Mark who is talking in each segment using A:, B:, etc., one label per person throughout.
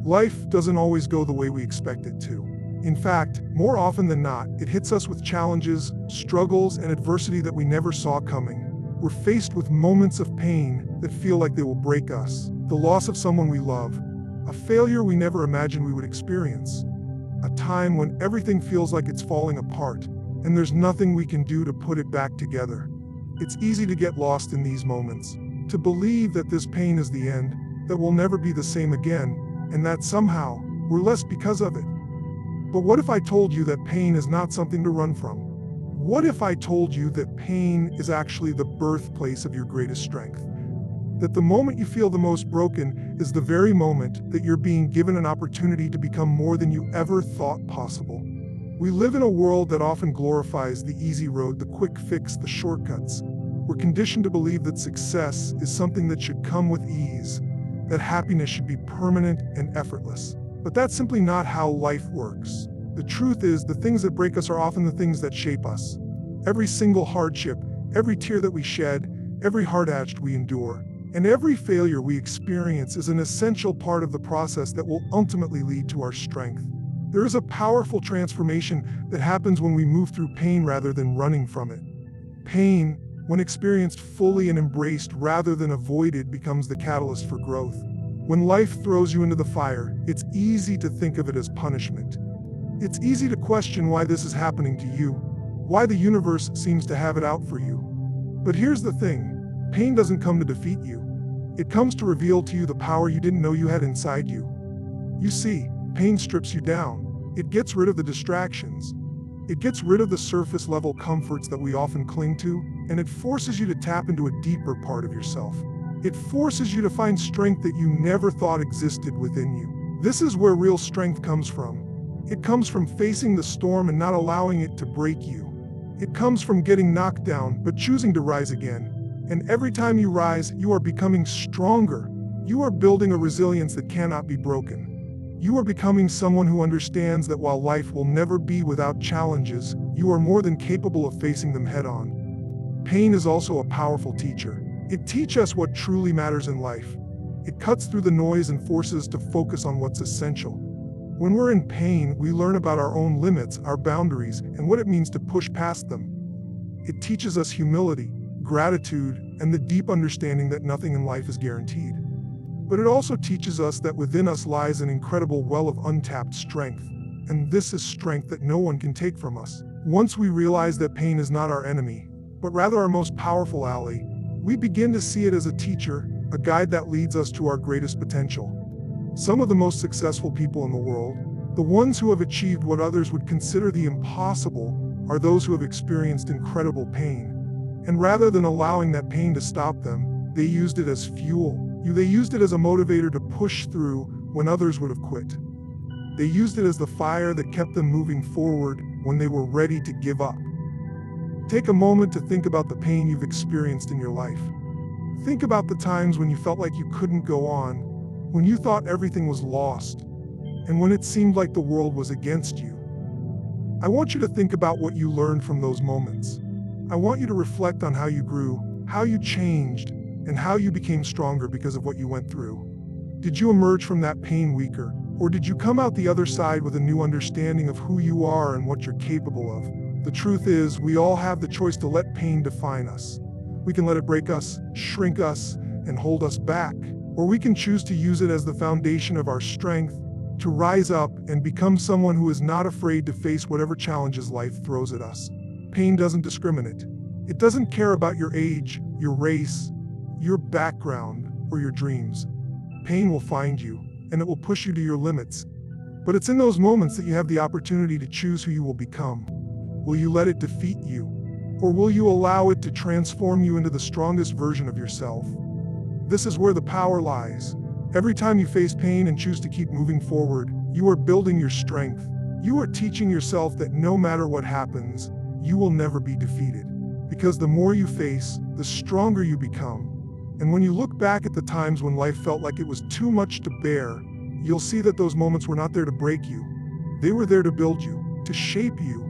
A: Life doesn't always go the way we expect it to. In fact, more often than not, it hits us with challenges, struggles, and adversity that we never saw coming. We're faced with moments of pain that feel like they will break us. The loss of someone we love, a failure we never imagined we would experience, a time when everything feels like it's falling apart, and there's nothing we can do to put it back together. It's easy to get lost in these moments, to believe that this pain is the end, that we'll never be the same again, and that somehow we're less because of it. But what if I told you that pain is not something to run from? What if I told you that pain is actually the birthplace of your greatest strength? That the moment you feel the most broken is the very moment that you're being given an opportunity to become more than you ever thought possible. We live in a world that often glorifies the easy road, the quick fix, the shortcuts. We're conditioned to believe that success is something that should come with ease, that happiness should be permanent and effortless. But that's simply not how life works. The truth is, the things that break us are often the things that shape us. Every single hardship, every tear that we shed, every hard edge we endure, and every failure we experience is an essential part of the process that will ultimately lead to our strength. There is a powerful transformation that happens when we move through pain rather than running from it. Pain, when experienced fully and embraced rather than avoided, becomes the catalyst for growth. When life throws you into the fire, it's easy to think of it as punishment. It's easy to question why this is happening to you, why the universe seems to have it out for you. But here's the thing, pain doesn't come to defeat you. It comes to reveal to you the power you didn't know you had inside you. You see, pain strips you down. It gets rid of the distractions. It gets rid of the surface level comforts that we often cling to, and it forces you to tap into a deeper part of yourself. It forces you to find strength that you never thought existed within you. This is where real strength comes from. It comes from facing the storm and not allowing it to break you. It comes from getting knocked down but choosing to rise again. And every time you rise, you are becoming stronger. You are building a resilience that cannot be broken. You are becoming someone who understands that while life will never be without challenges, you are more than capable of facing them head on. Pain is also a powerful teacher. It teaches us what truly matters in life. It cuts through the noise and forces us to focus on what's essential. When we're in pain, we learn about our own limits, our boundaries, and what it means to push past them. It teaches us humility, gratitude, and the deep understanding that nothing in life is guaranteed. But it also teaches us that within us lies an incredible well of untapped strength, and this is strength that no one can take from us. Once we realize that pain is not our enemy, but rather our most powerful ally, we begin to see it as a teacher, a guide that leads us to our greatest potential. Some of the most successful people in the world, the ones who have achieved what others would consider the impossible, are those who have experienced incredible pain. And rather than allowing that pain to stop them, they used it as fuel. They used it as a motivator to push through when others would have quit. They used it as the fire that kept them moving forward when they were ready to give up. Take a moment to think about the pain you've experienced in your life. Think about the times when you felt like you couldn't go on, when you thought everything was lost, and when it seemed like the world was against you. I want you to think about what you learned from those moments. I want you to reflect on how you grew, how you changed, and how you became stronger because of what you went through. Did you emerge from that pain weaker, or did you come out the other side with a new understanding of who you are and what you're capable of? The truth is, we all have the choice to let pain define us. We can let it break us, shrink us, and hold us back, or we can choose to use it as the foundation of our strength, to rise up and become someone who is not afraid to face whatever challenges life throws at us. Pain doesn't discriminate. It doesn't care about your age, your race, your background, or your dreams. Pain will find you, and it will push you to your limits. But it's in those moments that you have the opportunity to choose who you will become. Will you let it defeat you, or will you allow it to transform you into the strongest version of yourself? This is where the power lies. Every time you face pain and choose to keep moving forward, you are building your strength. You are teaching yourself that no matter what happens, you will never be defeated. Because the more you face, the stronger you become. And when you look back at the times when life felt like it was too much to bear, you'll see that those moments were not there to break you. They were there to build you, to shape you,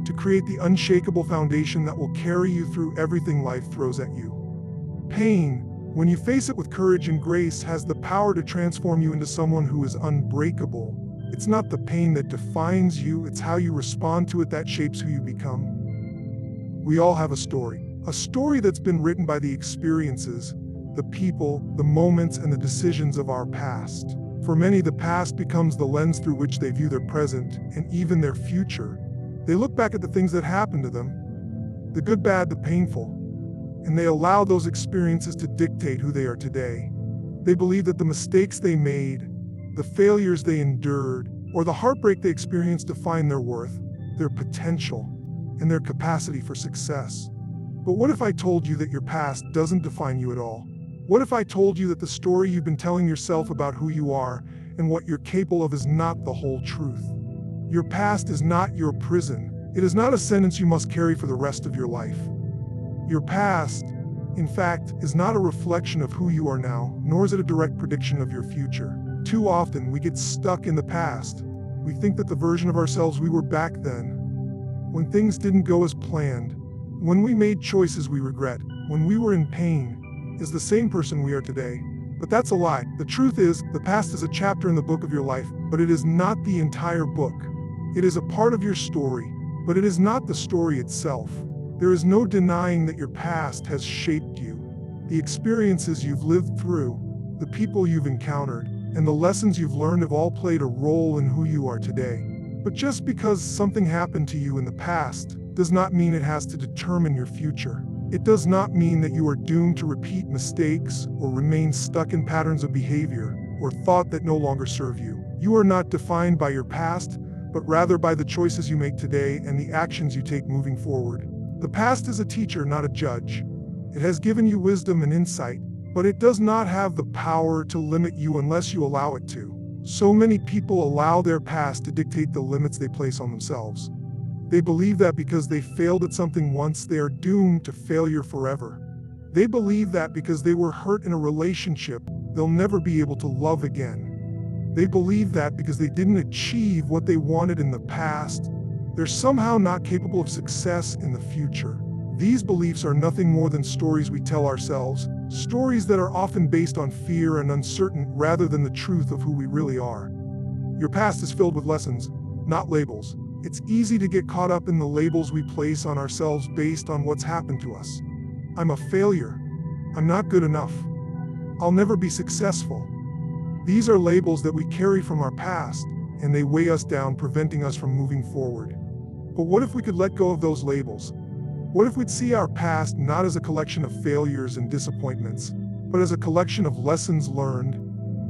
A: to create the unshakable foundation that will carry you through everything life throws at you. Pain, When you face it with courage and grace, has the power to transform you into someone who is unbreakable. It's not the pain that defines you, it's how you respond to it that shapes who you become. We all have a story that's been written by the experiences, the people, the moments, and the decisions of our past. For many, the past becomes the lens through which they view their present and even their future. They look back at the things that happened to them, the good, bad, the painful, and they allow those experiences to dictate who they are today. They believe that the mistakes they made, the failures they endured, or the heartbreak they experienced define their worth, their potential, and their capacity for success. But what if I told you that your past doesn't define you at all? What if I told you that the story you've been telling yourself about who you are and what you're capable of is not the whole truth? Your past is not your prison. It is not a sentence you must carry for the rest of your life. Your past, in fact, is not a reflection of who you are now, nor is it a direct prediction of your future. Too often, we get stuck in the past. We think that the version of ourselves we were back then, when things didn't go as planned, when we made choices we regret, when we were in pain, is the same person we are today. But that's a lie. The truth is, the past is a chapter in the book of your life, but it is not the entire book. It is a part of your story, but it is not the story itself. There is no denying that your past has shaped you. The experiences you've lived through, the people you've encountered, and the lessons you've learned have all played a role in who you are today. But just because something happened to you in the past does not mean it has to determine your future. It does not mean that you are doomed to repeat mistakes or remain stuck in patterns of behavior or thought that no longer serve you. You are not defined by your past, but rather by the choices you make today and the actions you take moving forward. The past is a teacher, not a judge. It has given you wisdom and insight, but it does not have the power to limit you unless you allow it to. So many people allow their past to dictate the limits they place on themselves. They believe that because they failed at something once, they are doomed to failure forever. They believe that because they were hurt in a relationship, they'll never be able to love again. They believe that because they didn't achieve what they wanted in the past, they're somehow not capable of success in the future. These beliefs are nothing more than stories we tell ourselves, stories that are often based on fear and uncertainty rather than the truth of who we really are. Your past is filled with lessons, not labels. It's easy to get caught up in the labels we place on ourselves based on what's happened to us. I'm a failure. I'm not good enough. I'll never be successful. These are labels that we carry from our past, and they weigh us down, preventing us from moving forward. But what if we could let go of those labels? What if we'd see our past not as a collection of failures and disappointments, but as a collection of lessons learned,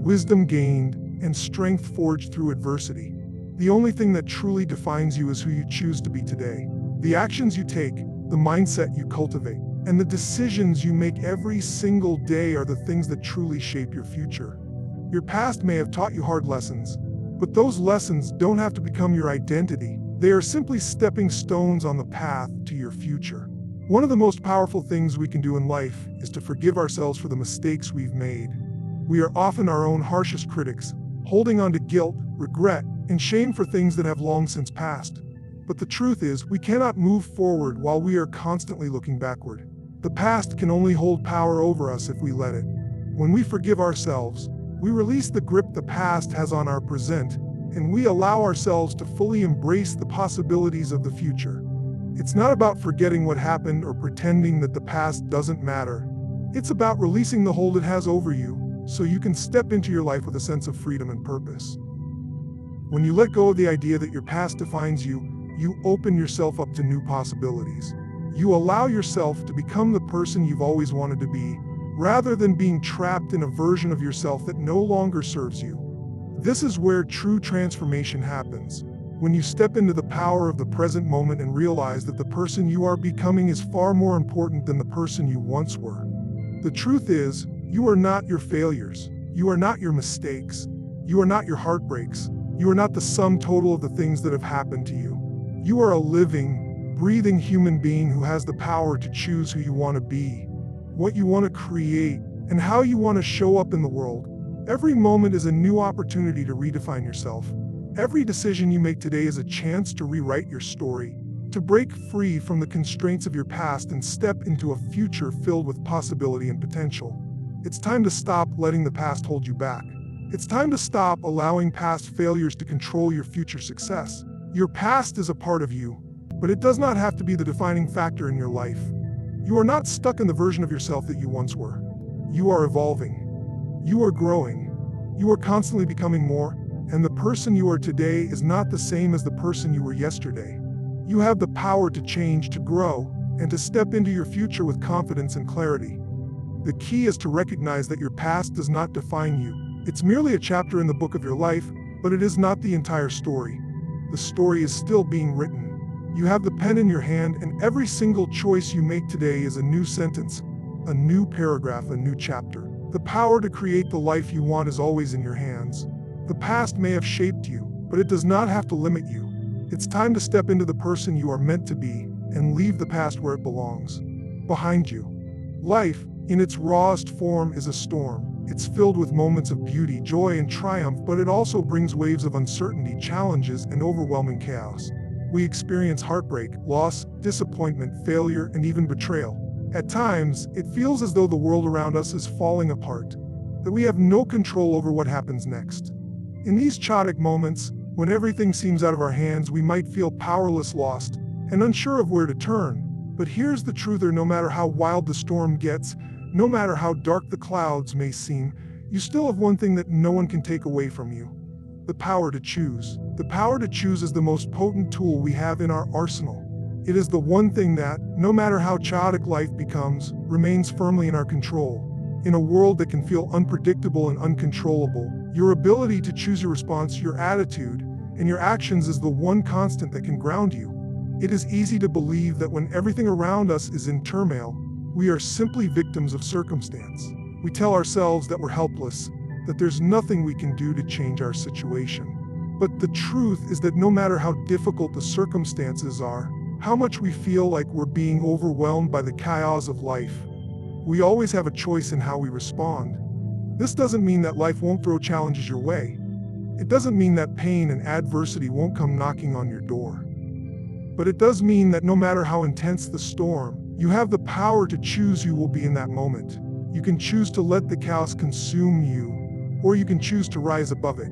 A: wisdom gained, and strength forged through adversity? The only thing that truly defines you is who you choose to be today. The actions you take, the mindset you cultivate, and the decisions you make every single day are the things that truly shape your future. Your past may have taught you hard lessons, but those lessons don't have to become your identity. They are simply stepping stones on the path to your future. One of the most powerful things we can do in life is to forgive ourselves for the mistakes we've made. We are often our own harshest critics, holding on to guilt, regret, and shame for things that have long since passed. But the truth is, we cannot move forward while we are constantly looking backward. The past can only hold power over us if we let it. When we forgive ourselves, we release the grip the past has on our present, and we allow ourselves to fully embrace the possibilities of the future. It's not about forgetting what happened or pretending that the past doesn't matter. It's about releasing the hold it has over you, so you can step into your life with a sense of freedom and purpose. When you let go of the idea that your past defines you, you open yourself up to new possibilities. You allow yourself to become the person you've always wanted to be, rather than being trapped in a version of yourself that no longer serves you. This is where true transformation happens, when you step into the power of the present moment and realize that the person you are becoming is far more important than the person you once were. The truth is, you are not your failures. You are not your mistakes. You are not your heartbreaks. You are not the sum total of the things that have happened to you. You are a living, breathing human being who has the power to choose who you want to be, what you want to create, and how you want to show up in the world. Every moment is a new opportunity to redefine yourself. Every decision you make today is a chance to rewrite your story, to break free from the constraints of your past and step into a future filled with possibility and potential. It's time to stop letting the past hold you back. It's time to stop allowing past failures to control your future success. Your past is a part of you, but it does not have to be the defining factor in your life. You are not stuck in the version of yourself that you once were. You are evolving. You are growing. You are constantly becoming more, and the person you are today is not the same as the person you were yesterday. You have the power to change, to grow, and to step into your future with confidence and clarity. The key is to recognize that your past does not define you. It's merely a chapter in the book of your life, but it is not the entire story. The story is still being written. You have the pen in your hand, and every single choice you make today is a new sentence, a new paragraph, a new chapter. The power to create the life you want is always in your hands. The past may have shaped you, but it does not have to limit you. It's time to step into the person you are meant to be and leave the past where it belongs, behind you. Life, in its rawest form, is a storm. It's filled with moments of beauty, joy, and triumph, but it also brings waves of uncertainty, challenges, and overwhelming chaos. We experience heartbreak, loss, disappointment, failure, and even betrayal. At times, it feels as though the world around us is falling apart, that we have no control over what happens next. In these chaotic moments, when everything seems out of our hands, we might feel powerless, lost, and unsure of where to turn. But here's the truth: no matter how wild the storm gets, no matter how dark the clouds may seem, you still have one thing that no one can take away from you: the power to choose. The power to choose is the most potent tool we have in our arsenal. It is the one thing that, no matter how chaotic life becomes, remains firmly in our control. In a world that can feel unpredictable and uncontrollable, your ability to choose your response, your attitude, and your actions is the one constant that can ground you. It is easy to believe that when everything around us is in turmoil, we are simply victims of circumstance. We tell ourselves that we're helpless, that there's nothing we can do to change our situation. But the truth is that no matter how difficult the circumstances are, how much we feel like we're being overwhelmed by the chaos of life, we always have a choice in how we respond. This doesn't mean that life won't throw challenges your way. It doesn't mean that pain and adversity won't come knocking on your door. But it does mean that no matter how intense the storm, you have the power to choose who will be in that moment. You can choose to let the chaos consume you, or you can choose to rise above it.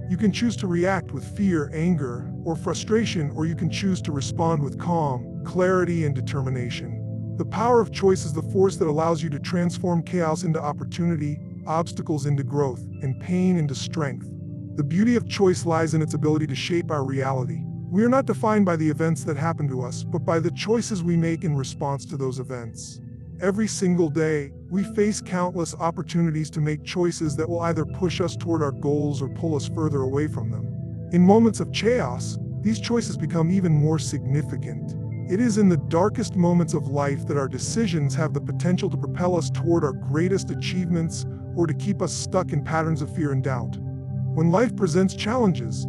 A: You can choose to react with fear, anger, or frustration, or you can choose to respond with calm, clarity, and determination. The power of choice is the force that allows you to transform chaos into opportunity, obstacles into growth, and pain into strength. The beauty of choice lies in its ability to shape our reality. We are not defined by the events that happen to us, but by the choices we make in response to those events. Every single day, we face countless opportunities to make choices that will either push us toward our goals or pull us further away from them. In moments of chaos, these choices become even more significant. It is in the darkest moments of life that our decisions have the potential to propel us toward our greatest achievements or to keep us stuck in patterns of fear and doubt. When life presents challenges,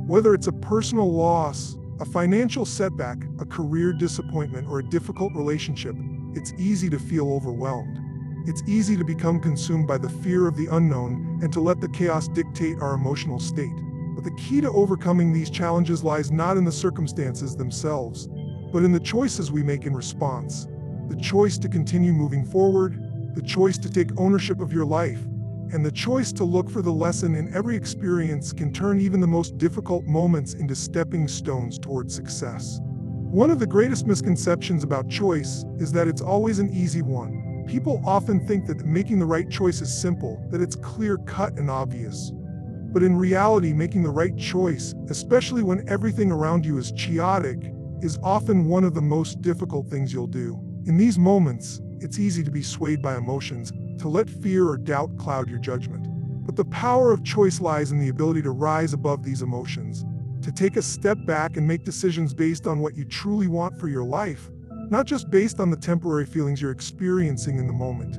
A: whether it's a personal loss, a financial setback, a career disappointment, or a difficult relationship, it's easy to feel overwhelmed. It's easy to become consumed by the fear of the unknown and to let the chaos dictate our emotional state. But the key to overcoming these challenges lies not in the circumstances themselves, but in the choices we make in response. The choice to continue moving forward, the choice to take ownership of your life, and the choice to look for the lesson in every experience can turn even the most difficult moments into stepping stones toward success. One of the greatest misconceptions about choice is that it's always an easy one. People often think that making the right choice is simple, that it's clear-cut and obvious. But in reality, making the right choice, especially when everything around you is chaotic, is often one of the most difficult things you'll do. In these moments, it's easy to be swayed by emotions, to let fear or doubt cloud your judgment. But the power of choice lies in the ability to rise above these emotions, to take a step back and make decisions based on what you truly want for your life, not just based on the temporary feelings you're experiencing in the moment.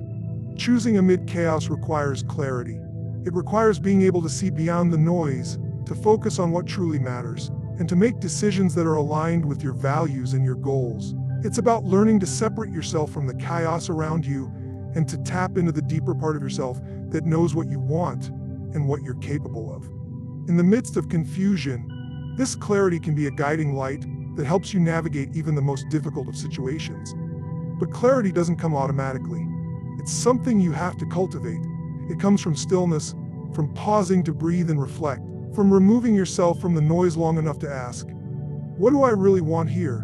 A: Choosing amid chaos requires clarity. It requires being able to see beyond the noise, to focus on what truly matters, and to make decisions that are aligned with your values and your goals. It's about learning to separate yourself from the chaos around you and to tap into the deeper part of yourself that knows what you want and what you're capable of. In the midst of confusion, this clarity can be a guiding light that helps you navigate even the most difficult of situations. But clarity doesn't come automatically. It's something you have to cultivate. It comes from stillness, from pausing to breathe and reflect, from removing yourself from the noise long enough to ask, what do I really want here?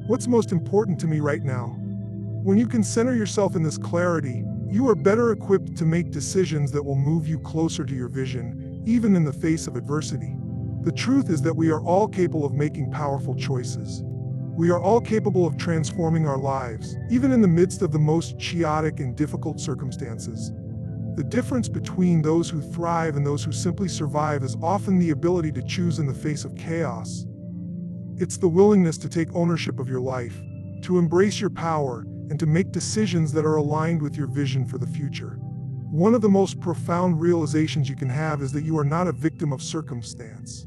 A: What's most important to me right now? When you can center yourself in this clarity, you are better equipped to make decisions that will move you closer to your vision, even in the face of adversity. The truth is that we are all capable of making powerful choices. We are all capable of transforming our lives, even in the midst of the most chaotic and difficult circumstances. The difference between those who thrive and those who simply survive is often the ability to choose in the face of chaos. It's the willingness to take ownership of your life, to embrace your power, and to make decisions that are aligned with your vision for the future. One of the most profound realizations you can have is that you are not a victim of circumstance.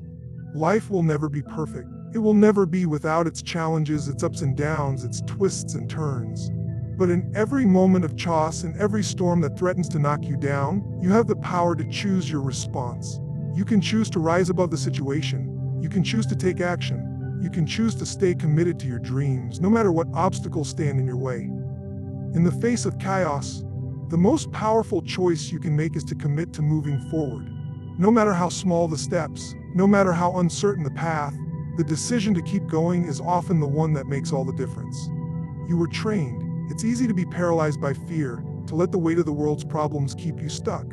A: Life will never be perfect. It will never be without its challenges, its ups and downs, its twists and turns. But in every moment of chaos, in every storm that threatens to knock you down, you have the power to choose your response. You can choose to rise above the situation. You can choose to take action. You can choose to stay committed to your dreams, no matter what obstacles stand in your way. In the face of chaos, the most powerful choice you can make is to commit to moving forward. No matter how small the steps, no matter how uncertain the path, the decision to keep going is often the one that makes all the difference. You were trained. It's easy to be paralyzed by fear, to let the weight of the world's problems keep you stuck.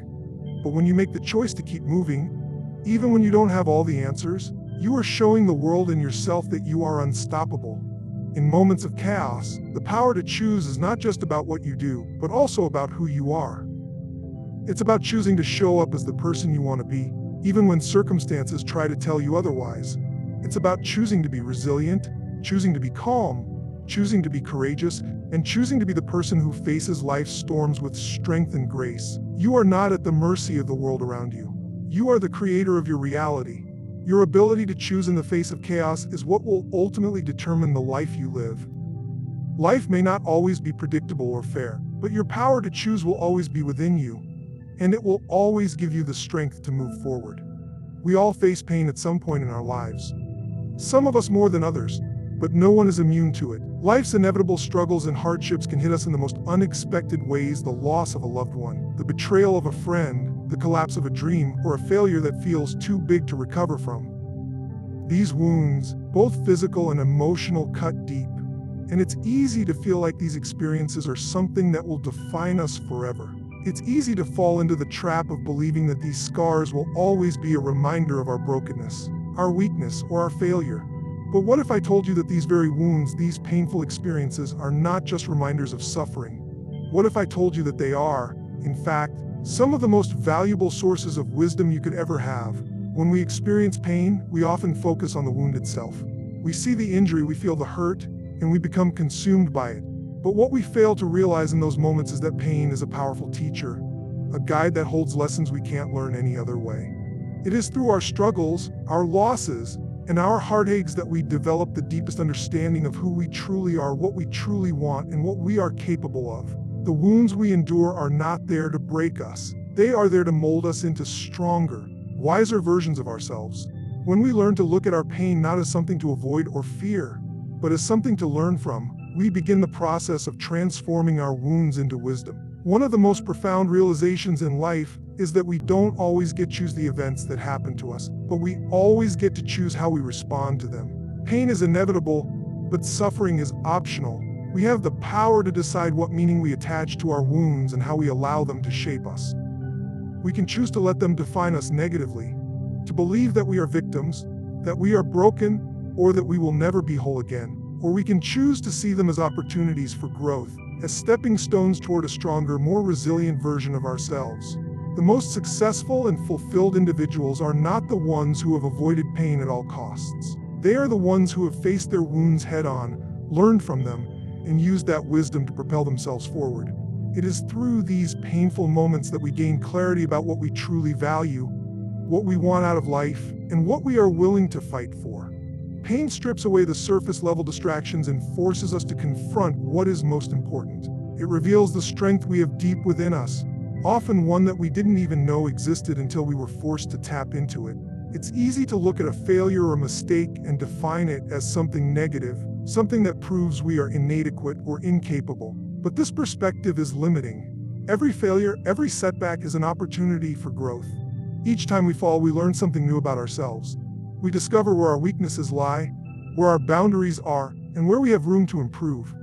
A: But when you make the choice to keep moving, even when you don't have all the answers, you are showing the world and yourself that you are unstoppable. In moments of chaos, the power to choose is not just about what you do, but also about who you are. It's about choosing to show up as the person you want to be, even when circumstances try to tell you otherwise. It's about choosing to be resilient, choosing to be calm, choosing to be courageous, and choosing to be the person who faces life's storms with strength and grace. You are not at the mercy of the world around you. You are the creator of your reality. Your ability to choose in the face of chaos is what will ultimately determine the life you live. Life may not always be predictable or fair, but your power to choose will always be within you, and it will always give you the strength to move forward. We all face pain at some point in our lives. Some of us more than others, but no one is immune to it. Life's inevitable struggles and hardships can hit us in the most unexpected ways: the loss of a loved one, the betrayal of a friend, the collapse of a dream, or a failure that feels too big to recover from. These wounds, both physical and emotional, cut deep, and it's easy to feel like these experiences are something that will define us forever. It's easy to fall into the trap of believing that these scars will always be a reminder of our brokenness, our weakness, or our failure. But what if I told you that these very wounds, these painful experiences, are not just reminders of suffering? What if I told you that they are, in fact, some of the most valuable sources of wisdom you could ever have? When we experience pain, we often focus on the wound itself. We see the injury, we feel the hurt, and we become consumed by it. But what we fail to realize in those moments is that pain is a powerful teacher, a guide that holds lessons we can't learn any other way. It is through our struggles, our losses, and our heartaches that we develop the deepest understanding of who we truly are, what we truly want, and what we are capable of. The wounds we endure are not there to break us. They are there to mold us into stronger, wiser versions of ourselves. When we learn to look at our pain not as something to avoid or fear, but as something to learn from, we begin the process of transforming our wounds into wisdom. One of the most profound realizations in life is that we don't always get to choose the events that happen to us, but we always get to choose how we respond to them. Pain is inevitable, but suffering is optional. We have the power to decide what meaning we attach to our wounds and how we allow them to shape us. We can choose to let them define us negatively, to believe that we are victims, that we are broken, or that we will never be whole again. Or we can choose to see them as opportunities for growth, as stepping stones toward a stronger, more resilient version of ourselves. The most successful and fulfilled individuals are not the ones who have avoided pain at all costs. They are the ones who have faced their wounds head-on, learned from them, and used that wisdom to propel themselves forward. It is through these painful moments that we gain clarity about what we truly value, what we want out of life, and what we are willing to fight for. Pain strips away the surface-level distractions and forces us to confront what is most important. It reveals the strength we have deep within us, often one that we didn't even know existed until we were forced to tap into it. It's easy to look at a failure or mistake and define it as something negative, something that proves we are inadequate or incapable. But this perspective is limiting. Every failure, every setback is an opportunity for growth. Each time we fall, we learn something new about ourselves. We discover where our weaknesses lie, where our boundaries are, and where we have room to improve.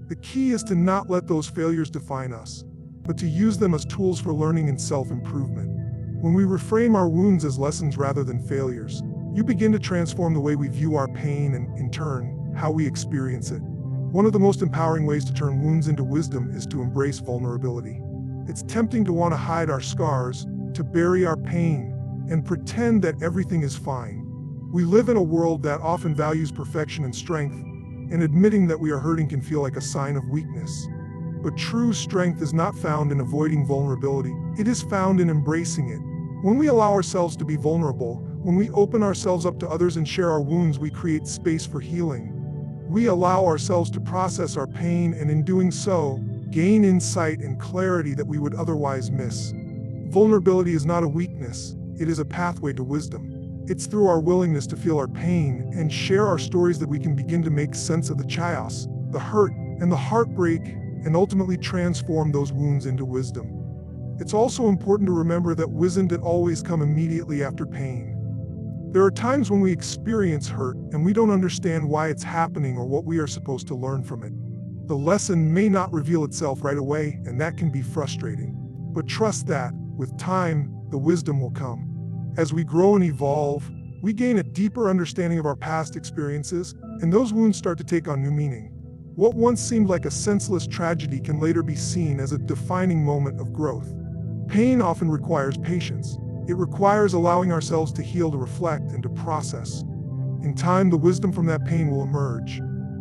A: The key is to not let those failures define us, but to use them as tools for learning and self-improvement. When we reframe our wounds as lessons rather than failures, you begin to transform the way we view our pain and, in turn, how we experience it. One of the most empowering ways to turn wounds into wisdom is to embrace vulnerability. It's tempting to want to hide our scars, to bury our pain, and pretend that everything is fine. We live in a world that often values perfection and strength, and admitting that we are hurting can feel like a sign of weakness. But true strength is not found in avoiding vulnerability, it is found in embracing it. When we allow ourselves to be vulnerable, when we open ourselves up to others and share our wounds, we create space for healing. We allow ourselves to process our pain, and in doing so, gain insight and clarity that we would otherwise miss. Vulnerability is not a weakness, it is a pathway to wisdom. It's through our willingness to feel our pain and share our stories that we can begin to make sense of the chaos, the hurt, and the heartbreak, and ultimately transform those wounds into wisdom. It's also important to remember that wisdom doesn't always come immediately after pain. There are times when we experience hurt and we don't understand why it's happening or what we are supposed to learn from it. The lesson may not reveal itself right away, and that can be frustrating. But trust that, with time, the wisdom will come. As we grow and evolve, we gain a deeper understanding of our past experiences, and those wounds start to take on new meaning. What once seemed like a senseless tragedy can later be seen as a defining moment of growth. Pain often requires patience. It requires allowing ourselves to heal, to reflect, and to process. In time, the wisdom from that pain will emerge.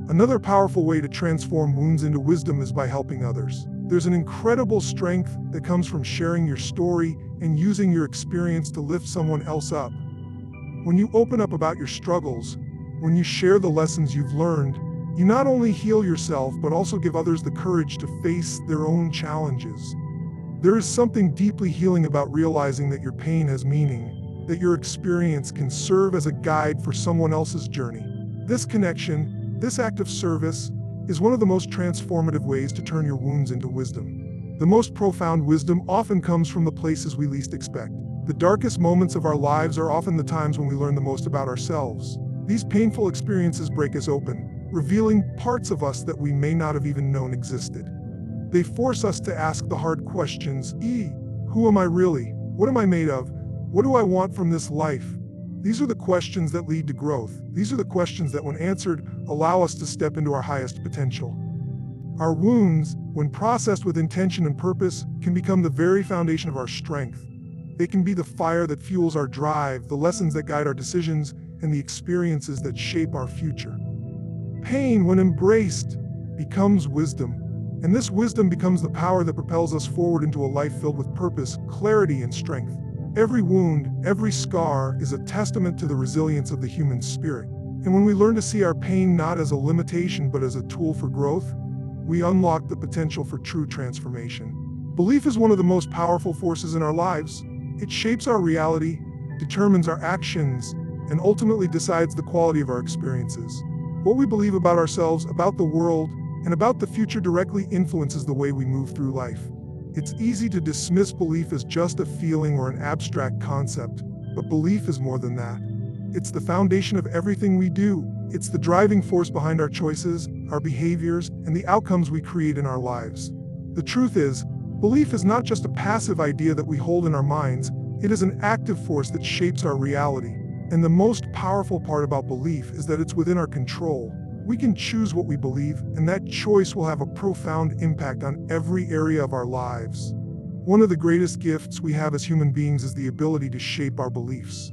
A: Another powerful way to transform wounds into wisdom is by helping others. There's an incredible strength that comes from sharing your story and using your experience to lift someone else up. When you open up about your struggles, when you share the lessons you've learned, you not only heal yourself but also give others the courage to face their own challenges. There is something deeply healing about realizing that your pain has meaning, that your experience can serve as a guide for someone else's journey. This connection, this act of service, is one of the most transformative ways to turn your wounds into wisdom. The most profound wisdom often comes from the places we least expect. The darkest moments of our lives are often the times when we learn the most about ourselves. These painful experiences break us open, revealing parts of us that we may not have even known existed. They force us to ask the hard questions. Who am I really? What am I made of? What do I want from this life? These are the questions that lead to growth. These are the questions that, when answered, allow us to step into our highest potential. Our wounds, when processed with intention and purpose, can become the very foundation of our strength. They can be the fire that fuels our drive, the lessons that guide our decisions, and the experiences that shape our future. Pain, when embraced, becomes wisdom. And this wisdom becomes the power that propels us forward into a life filled with purpose, clarity, and strength. Every wound, every scar is a testament to the resilience of the human spirit. And when we learn to see our pain not as a limitation but as a tool for growth, we unlock the potential for true transformation. Belief is one of the most powerful forces in our lives. It shapes our reality, determines our actions, and ultimately decides the quality of our experiences. What we believe about ourselves, about the world, and about the future directly influences the way we move through life. It's easy to dismiss belief as just a feeling or an abstract concept, but belief is more than that. It's the foundation of everything we do. It's the driving force behind our choices, our behaviors, and the outcomes we create in our lives. The truth is, belief is not just a passive idea that we hold in our minds, it is an active force that shapes our reality. And the most powerful part about belief is that it's within our control. We can choose what we believe, and that choice will have a profound impact on every area of our lives. One of the greatest gifts we have as human beings is the ability to shape our beliefs.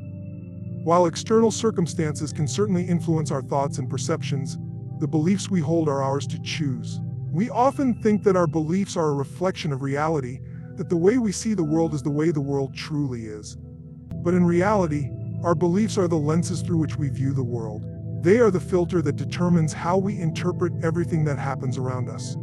A: While external circumstances can certainly influence our thoughts and perceptions, the beliefs we hold are ours to choose. We often think that our beliefs are a reflection of reality, that the way we see the world is the way the world truly is. But in reality, our beliefs are the lenses through which we view the world. They are the filter that determines how we interpret everything that happens around us.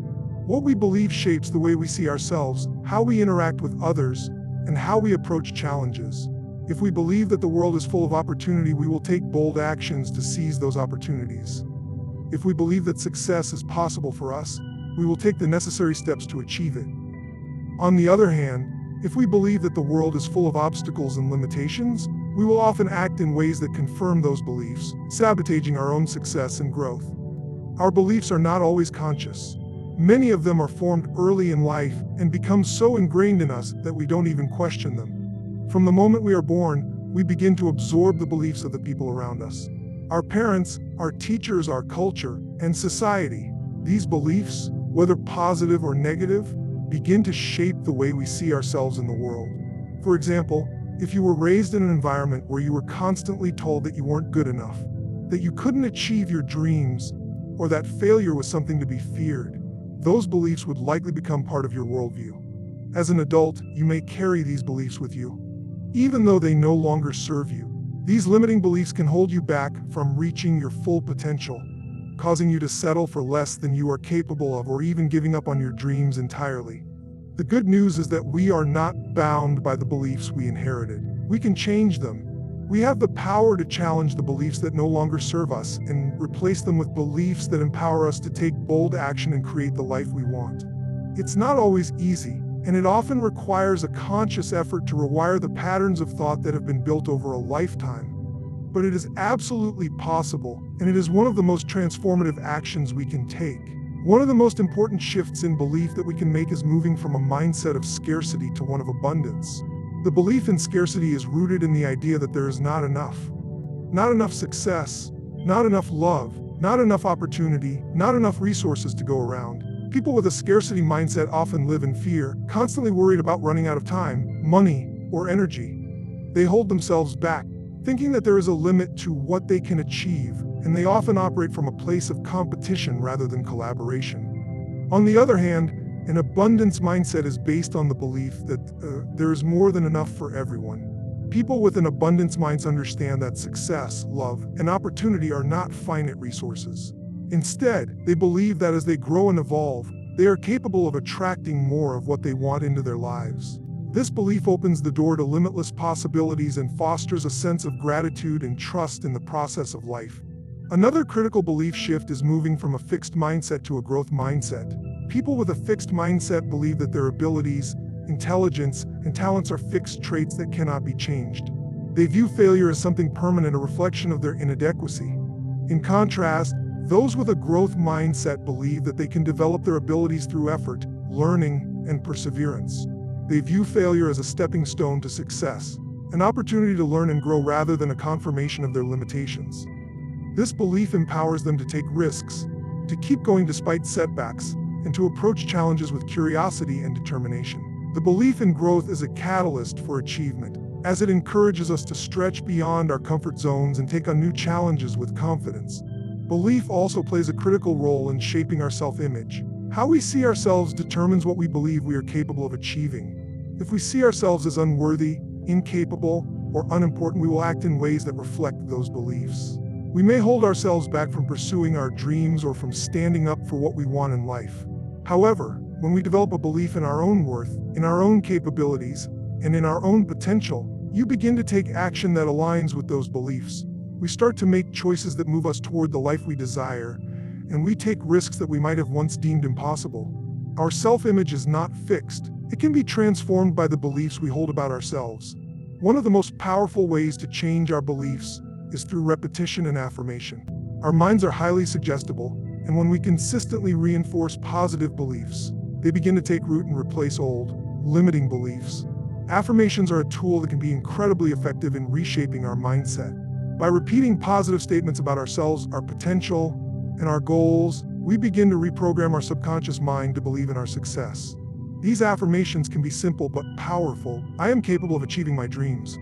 A: What we believe shapes the way we see ourselves, how we interact with others, and how we approach challenges. If we believe that the world is full of opportunity, we will take bold actions to seize those opportunities. If we believe that success is possible for us, we will take the necessary steps to achieve it. On the other hand, if we believe that the world is full of obstacles and limitations, we will often act in ways that confirm those beliefs, sabotaging our own success and growth. Our beliefs are not always conscious. Many of them are formed early in life and become so ingrained in us that we don't even question them. From the moment we are born, we begin to absorb the beliefs of the people around us. Our parents, our teachers, our culture, and society. These beliefs, whether positive or negative, begin to shape the way we see ourselves in the world. For example, if you were raised in an environment where you were constantly told that you weren't good enough, that you couldn't achieve your dreams, or that failure was something to be feared, those beliefs would likely become part of your worldview. As an adult, you may carry these beliefs with you, even though they no longer serve you. These limiting beliefs can hold you back from reaching your full potential, causing you to settle for less than you are capable of or even giving up on your dreams entirely. The good news is that we are not bound by the beliefs we inherited. We can change them. We have the power to challenge the beliefs that no longer serve us and replace them with beliefs that empower us to take bold action and create the life we want. It's not always easy, and it often requires a conscious effort to rewire the patterns of thought that have been built over a lifetime. But it is absolutely possible, and it is one of the most transformative actions we can take. One of the most important shifts in belief that we can make is moving from a mindset of scarcity to one of abundance. The belief in scarcity is rooted in the idea that there is not enough. Not enough success, not enough love, not enough opportunity, not enough resources to go around. People with a scarcity mindset often live in fear, constantly worried about running out of time, money, or energy. They hold themselves back, thinking that there is a limit to what they can achieve, and they often operate from a place of competition rather than collaboration. On the other hand, an abundance mindset is based on the belief that there is more than enough for everyone. People with an abundance mindset understand that success, love, and opportunity are not finite resources. Instead, they believe that as they grow and evolve, they are capable of attracting more of what they want into their lives. This belief opens the door to limitless possibilities and fosters a sense of gratitude and trust in the process of life. Another critical belief shift is moving from a fixed mindset to a growth mindset. People with a fixed mindset believe that their abilities, intelligence, and talents are fixed traits that cannot be changed. They view failure as something permanent, a reflection of their inadequacy. In contrast, those with a growth mindset believe that they can develop their abilities through effort, learning, and perseverance. They view failure as a stepping stone to success, an opportunity to learn and grow rather than a confirmation of their limitations. This belief empowers them to take risks, to keep going despite setbacks, and to approach challenges with curiosity and determination. The belief in growth is a catalyst for achievement, as it encourages us to stretch beyond our comfort zones and take on new challenges with confidence. Belief also plays a critical role in shaping our self-image. How we see ourselves determines what we believe we are capable of achieving. If we see ourselves as unworthy, incapable, or unimportant, we will act in ways that reflect those beliefs. We may hold ourselves back from pursuing our dreams or from standing up for what we want in life. However, when we develop a belief in our own worth, in our own capabilities, and in our own potential, you begin to take action that aligns with those beliefs. We start to make choices that move us toward the life we desire, and we take risks that we might have once deemed impossible. Our self-image is not fixed. It can be transformed by the beliefs we hold about ourselves. One of the most powerful ways to change our beliefs is through repetition and affirmation. Our minds are highly suggestible, and when we consistently reinforce positive beliefs, they begin to take root and replace old, limiting beliefs. Affirmations are a tool that can be incredibly effective in reshaping our mindset. By repeating positive statements about ourselves, our potential, and our goals, we begin to reprogram our subconscious mind to believe in our success. These affirmations can be simple but powerful. I am capable of achieving my dreams.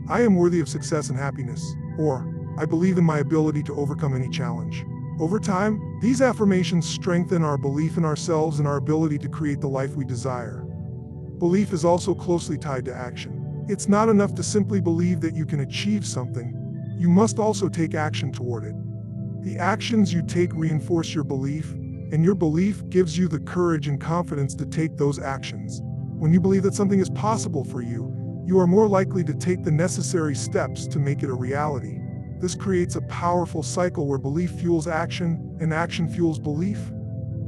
A: I am worthy of success and happiness. Or, I believe in my ability to overcome any challenge. Over time, these affirmations strengthen our belief in ourselves and our ability to create the life we desire. Belief is also closely tied to action. It's not enough to simply believe that you can achieve something. You must also take action toward it. The actions you take reinforce your belief, and your belief gives you the courage and confidence to take those actions. When you believe that something is possible for you, you are more likely to take the necessary steps to make it a reality. This creates a powerful cycle where belief fuels action, and action fuels belief.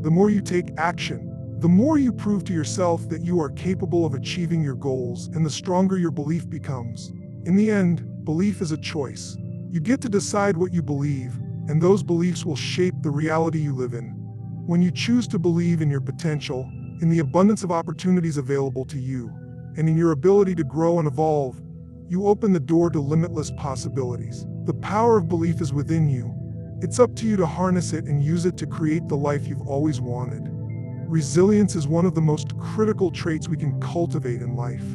A: The more you take action, The more you prove to yourself that you are capable of achieving your goals, and the stronger your belief becomes. In the end, belief is a choice. You get to decide what you believe, and those beliefs will shape the reality you live in. When you choose to believe in your potential, in the abundance of opportunities available to you, and in your ability to grow and evolve, you open the door to limitless possibilities. The power of belief is within you. It's up to you to harness it and use it to create the life you've always wanted. Resilience is one of the most critical traits we can cultivate in life.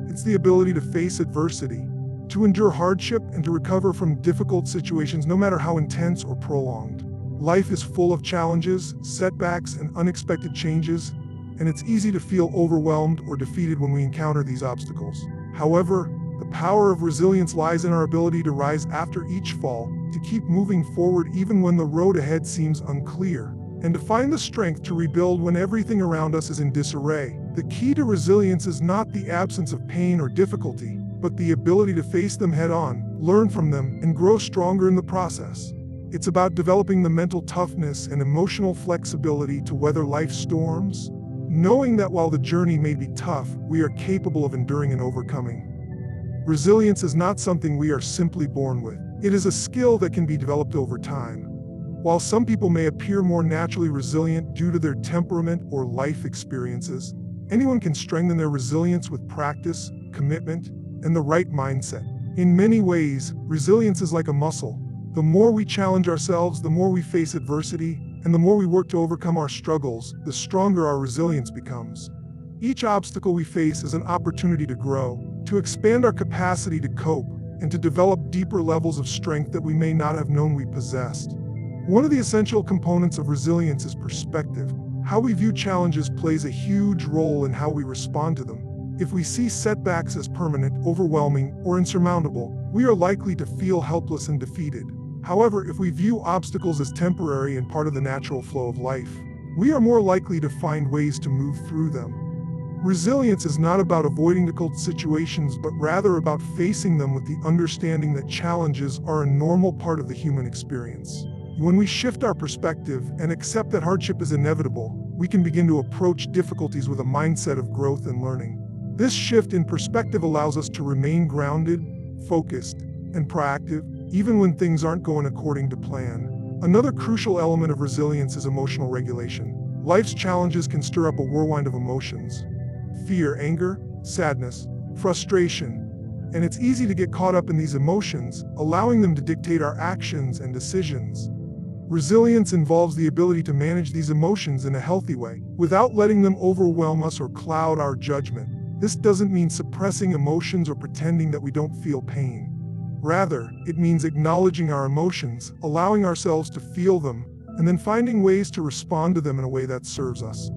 A: It's the ability to face adversity, to endure hardship, and to recover from difficult situations, no matter how intense or prolonged. Life is full of challenges, setbacks, and unexpected changes, and it's easy to feel overwhelmed or defeated when we encounter these obstacles. However, the power of resilience lies in our ability to rise after each fall, to keep moving forward even when the road ahead seems unclear, and to find the strength to rebuild when everything around us is in disarray. The key to resilience is not the absence of pain or difficulty, but the ability to face them head on, learn from them, and grow stronger in the process. It's about developing the mental toughness and emotional flexibility to weather life's storms, knowing that while the journey may be tough, we are capable of enduring and overcoming. Resilience is not something we are simply born with. It is a skill that can be developed over time. While some people may appear more naturally resilient due to their temperament or life experiences, anyone can strengthen their resilience with practice, commitment, and the right mindset. In many ways, resilience is like a muscle. The more we challenge ourselves, the more we face adversity, and the more we work to overcome our struggles, the stronger our resilience becomes. Each obstacle we face is an opportunity to grow, to expand our capacity to cope, and to develop deeper levels of strength that we may not have known we possessed. One of the essential components of resilience is perspective. How we view challenges plays a huge role in how we respond to them. If we see setbacks as permanent, overwhelming, or insurmountable, we are likely to feel helpless and defeated. However, if we view obstacles as temporary and part of the natural flow of life, we are more likely to find ways to move through them. Resilience is not about avoiding difficult situations, but rather about facing them with the understanding that challenges are a normal part of the human experience. When we shift our perspective and accept that hardship is inevitable, we can begin to approach difficulties with a mindset of growth and learning. This shift in perspective allows us to remain grounded, focused, and proactive, even when things aren't going according to plan. Another crucial element of resilience is emotional regulation. Life's challenges can stir up a whirlwind of emotions: fear, anger, sadness, frustration, and it's easy to get caught up in these emotions, allowing them to dictate our actions and decisions. Resilience involves the ability to manage these emotions in a healthy way, without letting them overwhelm us or cloud our judgment. This doesn't mean suppressing emotions or pretending that we don't feel pain. Rather, it means acknowledging our emotions, allowing ourselves to feel them, and then finding ways to respond to them in a way that serves us.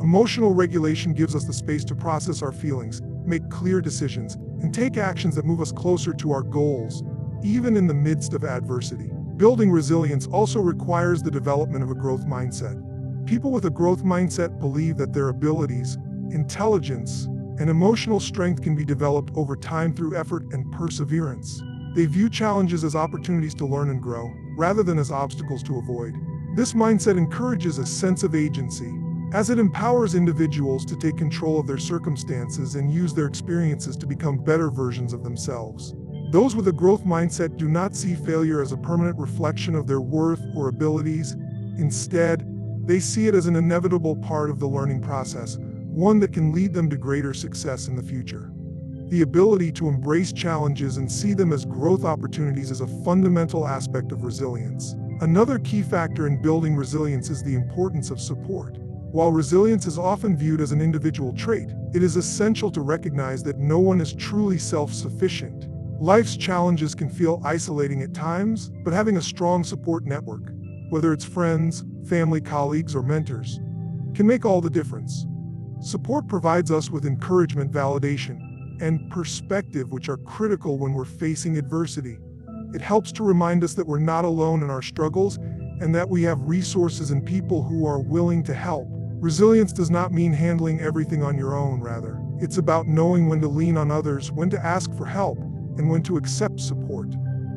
A: Emotional regulation gives us the space to process our feelings, make clear decisions, and take actions that move us closer to our goals, even in the midst of adversity. Building resilience also requires the development of a growth mindset. People with a growth mindset believe that their abilities, intelligence, and emotional strength can be developed over time through effort and perseverance. They view challenges as opportunities to learn and grow, rather than as obstacles to avoid. This mindset encourages a sense of agency, as it empowers individuals to take control of their circumstances and use their experiences to become better versions of themselves. Those with a growth mindset do not see failure as a permanent reflection of their worth or abilities. Instead, they see it as an inevitable part of the learning process, one that can lead them to greater success in the future. The ability to embrace challenges and see them as growth opportunities is a fundamental aspect of resilience. Another key factor in building resilience is the importance of support. While resilience is often viewed as an individual trait, it is essential to recognize that no one is truly self-sufficient. Life's challenges can feel isolating at times, but having a strong support network, whether it's friends, family, colleagues, or mentors, can make all the difference. Support provides us with encouragement, validation, and perspective, which are critical when we're facing adversity. It helps to remind us that we're not alone in our struggles and that we have resources and people who are willing to help. Resilience does not mean handling everything on your own, rather. It's about knowing when to lean on others, when to ask for help, and when to accept support.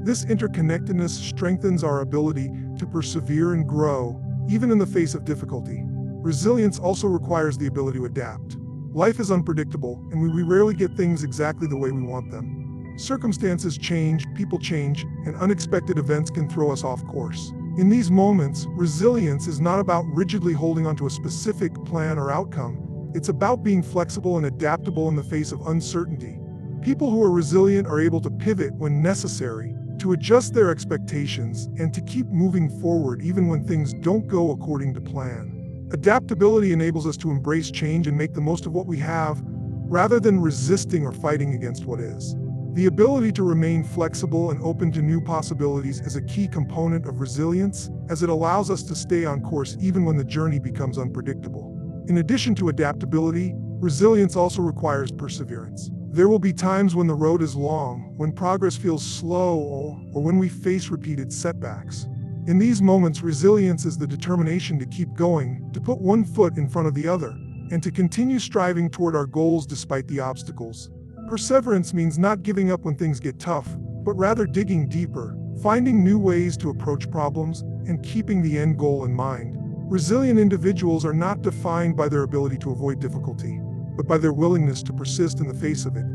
A: This interconnectedness strengthens our ability to persevere and grow, even in the face of difficulty. resilience also requires the ability to adapt. Life is unpredictable, and we rarely get things exactly the way we want them. Circumstances change, people change, and unexpected events can throw us off course. In these moments, resilience is not about rigidly holding onto a specific plan or outcome. It's about being flexible and adaptable in the face of uncertainty. People who are resilient are able to pivot when necessary, to adjust their expectations, and to keep moving forward even when things don't go according to plan. Adaptability enables us to embrace change and make the most of what we have, rather than resisting or fighting against what is. The ability to remain flexible and open to new possibilities is a key component of resilience, as it allows us to stay on course even when the journey becomes unpredictable. In addition to adaptability, resilience also requires perseverance. There will be times when the road is long, when progress feels slow, or when we face repeated setbacks. In these moments, resilience is the determination to keep going, to put one foot in front of the other, and to continue striving toward our goals despite the obstacles. Perseverance means not giving up when things get tough, but rather digging deeper, finding new ways to approach problems, and keeping the end goal in mind. Resilient individuals are not defined by their ability to avoid difficulty, but by their willingness to persist in the face of it.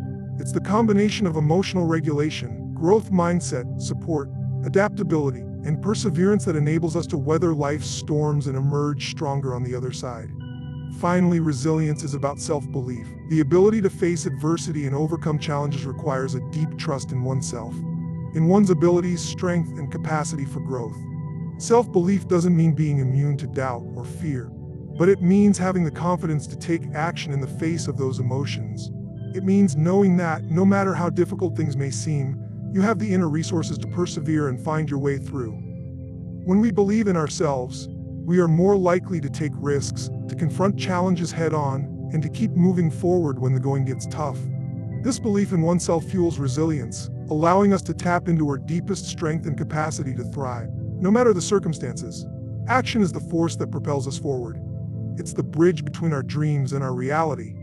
A: It's the combination of emotional regulation, growth mindset, support, adaptability, and perseverance that enables us to weather life's storms and emerge stronger on the other side. Finally, resilience is about self-belief. The ability to face adversity and overcome challenges requires a deep trust in oneself, in one's abilities, strength, and capacity for growth. Self-belief doesn't mean being immune to doubt or fear, but it means having the confidence to take action in the face of those emotions. It means knowing that, no matter how difficult things may seem, you have the inner resources to persevere and find your way through. When we believe in ourselves, we are more likely to take risks, to confront challenges head-on, and to keep moving forward when the going gets tough. This belief in oneself fuels resilience, allowing us to tap into our deepest strength and capacity to thrive. No matter the circumstances, action is the force that propels us forward. It's the bridge between our dreams and our reality.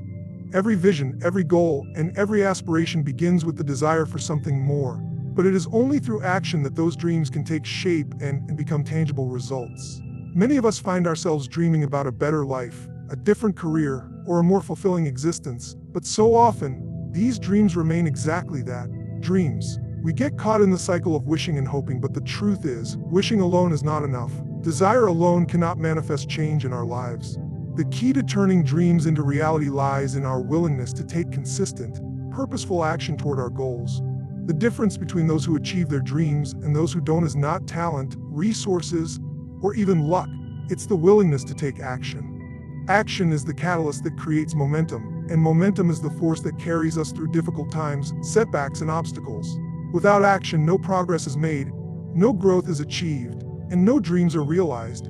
A: Every vision, every goal, and every aspiration begins with the desire for something more, but it is only through action that those dreams can take shape and become tangible results. Many of us find ourselves dreaming about a better life, a different career, or a more fulfilling existence, but so often, these dreams remain exactly that, dreams. We get caught in the cycle of wishing and hoping, but the truth is, wishing alone is not enough. Desire alone cannot manifest change in our lives. The key to turning dreams into reality lies in our willingness to take consistent, purposeful action toward our goals. The difference between those who achieve their dreams and those who don't is not talent, resources, or even luck. It's the willingness to take action. Action is the catalyst that creates momentum, and momentum is the force that carries us through difficult times, setbacks, and obstacles. Without action, no progress is made, no growth is achieved, and no dreams are realized.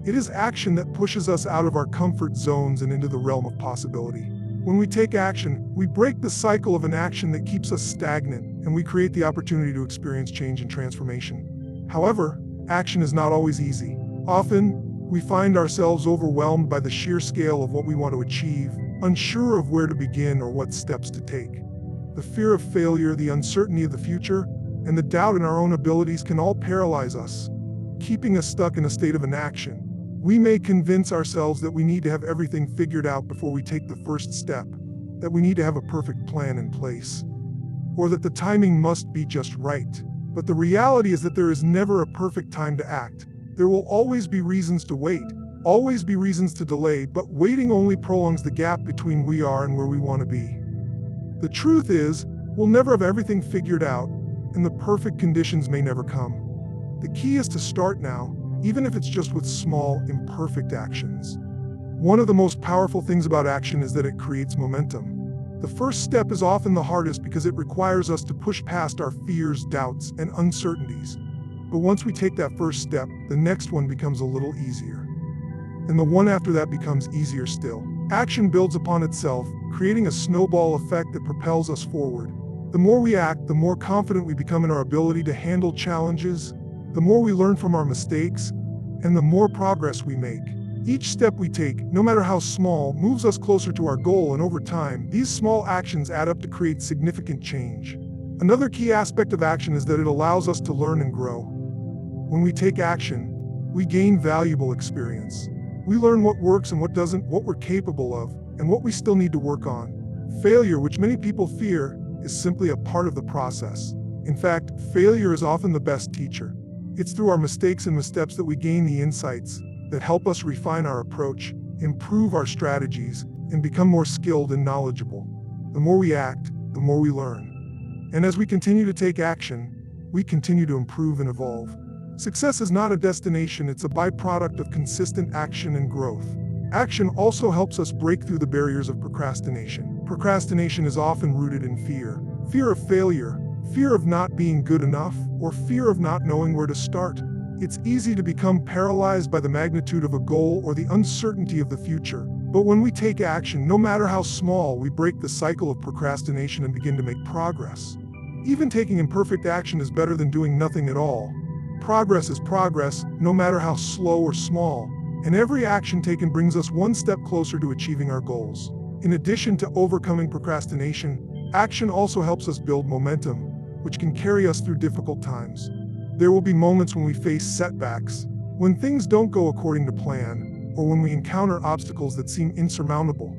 A: It is action that pushes us out of our comfort zones and into the realm of possibility. When we take action, we break the cycle of inaction that keeps us stagnant, and we create the opportunity to experience change and transformation. However, action is not always easy. Often, we find ourselves overwhelmed by the sheer scale of what we want to achieve, unsure of where to begin or what steps to take. The fear of failure, the uncertainty of the future, and the doubt in our own abilities can all paralyze us, keeping us stuck in a state of inaction. We may convince ourselves that we need to have everything figured out before we take the first step, that we need to have a perfect plan in place, or that the timing must be just right. But the reality is that there is never a perfect time to act. There will always be reasons to wait, always be reasons to delay, but waiting only prolongs the gap between we are and where we want to be. The truth is, we'll never have everything figured out, and the perfect conditions may never come. The key is to start now, even if it's just with small, imperfect actions. One of the most powerful things about action is that it creates momentum. The first step is often the hardest because it requires us to push past our fears, doubts, and uncertainties. But once we take that first step, the next one becomes a little easier. And the one after that becomes easier still. Action builds upon itself, creating a snowball effect that propels us forward. The more we act, the more confident we become in our ability to handle challenges, the more we learn from our mistakes, and the more progress we make. Each step we take, no matter how small, moves us closer to our goal, and over time, these small actions add up to create significant change. Another key aspect of action is that it allows us to learn and grow. When we take action, we gain valuable experience. We learn what works and what doesn't, what we're capable of, and what we still need to work on. Failure, which many people fear, is simply a part of the process. In fact, failure is often the best teacher. It's through our mistakes and missteps that we gain the insights that help us refine our approach, improve our strategies, and become more skilled and knowledgeable. The more we act, the more we learn. And as we continue to take action, we continue to improve and evolve. Success is not a destination, it's a byproduct of consistent action and growth. Action also helps us break through the barriers of procrastination. Procrastination is often rooted in fear. Fear of failure, fear of not being good enough, or fear of not knowing where to start. It's easy to become paralyzed by the magnitude of a goal or the uncertainty of the future. But when we take action, no matter how small, we break the cycle of procrastination and begin to make progress. Even taking imperfect action is better than doing nothing at all. Progress is progress, no matter how slow or small, and every action taken brings us one step closer to achieving our goals. In addition to overcoming procrastination, action also helps us build momentum, which can carry us through difficult times. There will be moments when we face setbacks, when things don't go according to plan, or when we encounter obstacles that seem insurmountable.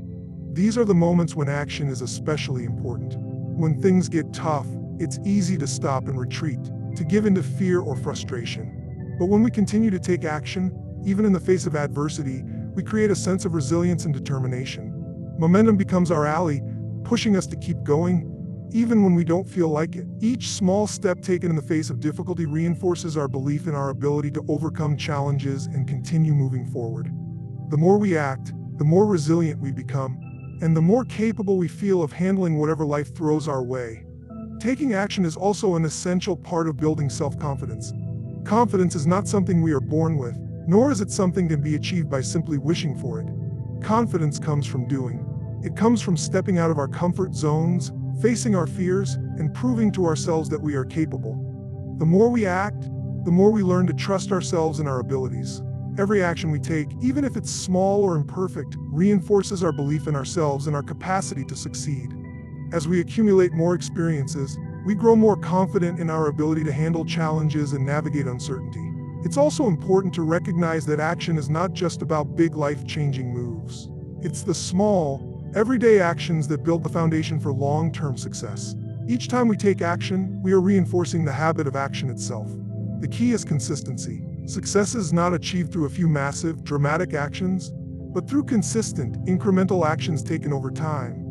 A: These are the moments when action is especially important. When things get tough, it's easy to stop and retreat, to give into fear or frustration. But when we continue to take action, even in the face of adversity, we create a sense of resilience and determination. Momentum becomes our ally, pushing us to keep going, even when we don't feel like it. Each small step taken in the face of difficulty reinforces our belief in our ability to overcome challenges and continue moving forward. The more we act, the more resilient we become, and the more capable we feel of handling whatever life throws our way. Taking action is also an essential part of building self-confidence. Confidence is not something we are born with, nor is it something that can be achieved by simply wishing for it. Confidence comes from doing. It comes from stepping out of our comfort zones, facing our fears, and proving to ourselves that we are capable. The more we act, the more we learn to trust ourselves and our abilities. Every action we take, even if it's small or imperfect, reinforces our belief in ourselves and our capacity to succeed. As we accumulate more experiences, we grow more confident in our ability to handle challenges and navigate uncertainty. It's also important to recognize that action is not just about big life-changing moves. It's the small, everyday actions that build the foundation for long-term success. Each time we take action, we are reinforcing the habit of action itself. The key is consistency. Success is not achieved through a few massive, dramatic actions, but through consistent, incremental actions taken over time.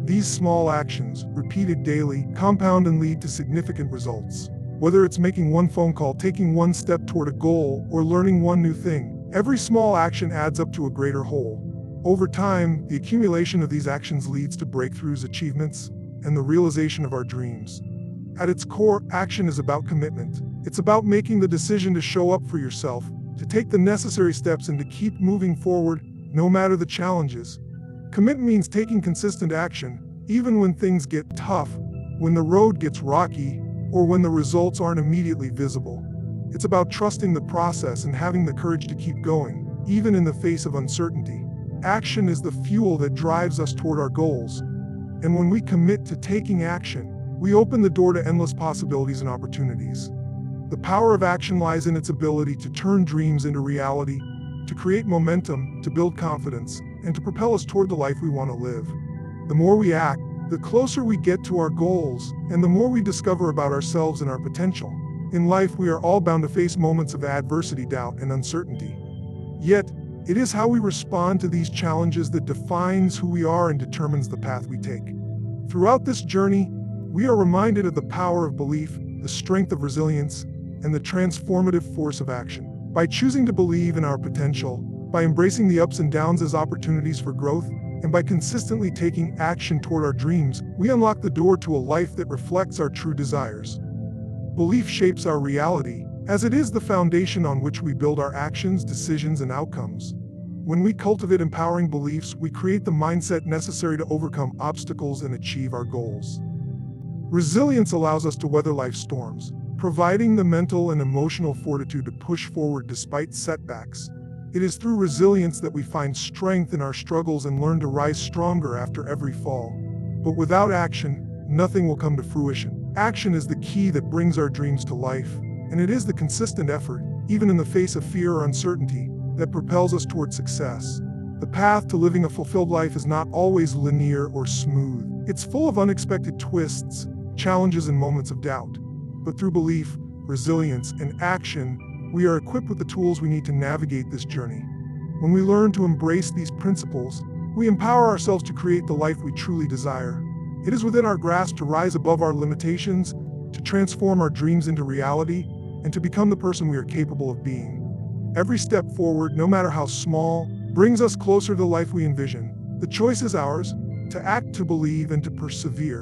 A: These small actions, repeated daily, compound and lead to significant results. Whether it's making one phone call, taking one step toward a goal, or learning one new thing, every small action adds up to a greater whole. Over time, the accumulation of these actions leads to breakthroughs, achievements, and the realization of our dreams. At its core, action is about commitment. It's about making the decision to show up for yourself, to take the necessary steps, and to keep moving forward, no matter the challenges. Commitment means taking consistent action, even when things get tough, when the road gets rocky, or when the results aren't immediately visible. It's about trusting the process and having the courage to keep going, even in the face of uncertainty. Action is the fuel that drives us toward our goals. And when we commit to taking action, we open the door to endless possibilities and opportunities. The power of action lies in its ability to turn dreams into reality, to create momentum, to build confidence, and to propel us toward the life we want to live. The more we act, the closer we get to our goals, and the more we discover about ourselves and our potential. In life, we are all bound to face moments of adversity, doubt, and uncertainty. Yet, it is how we respond to these challenges that defines who we are and determines the path we take. Throughout this journey, we are reminded of the power of belief, the strength of resilience, and the transformative force of action. By choosing to believe in our potential, by embracing the ups and downs as opportunities for growth, and by consistently taking action toward our dreams, we unlock the door to a life that reflects our true desires. Belief shapes our reality, as it is the foundation on which we build our actions, decisions, and outcomes. When we cultivate empowering beliefs, we create the mindset necessary to overcome obstacles and achieve our goals. Resilience allows us to weather life's storms, providing the mental and emotional fortitude to push forward despite setbacks. It is through resilience that we find strength in our struggles and learn to rise stronger after every fall. But without action, nothing will come to fruition. Action is the key that brings our dreams to life, and it is the consistent effort, even in the face of fear or uncertainty, that propels us toward success. The path to living a fulfilled life is not always linear or smooth. It's full of unexpected twists, challenges, and moments of doubt. But through belief, resilience, and action, we are equipped with the tools we need to navigate this journey. When we learn to embrace these principles, we empower ourselves to create the life we truly desire. It is within our grasp to rise above our limitations, to transform our dreams into reality, and to become the person we are capable of being. Every step forward, no matter how small, brings us closer to the life we envision. The choice is ours, to act, to believe, and to persevere.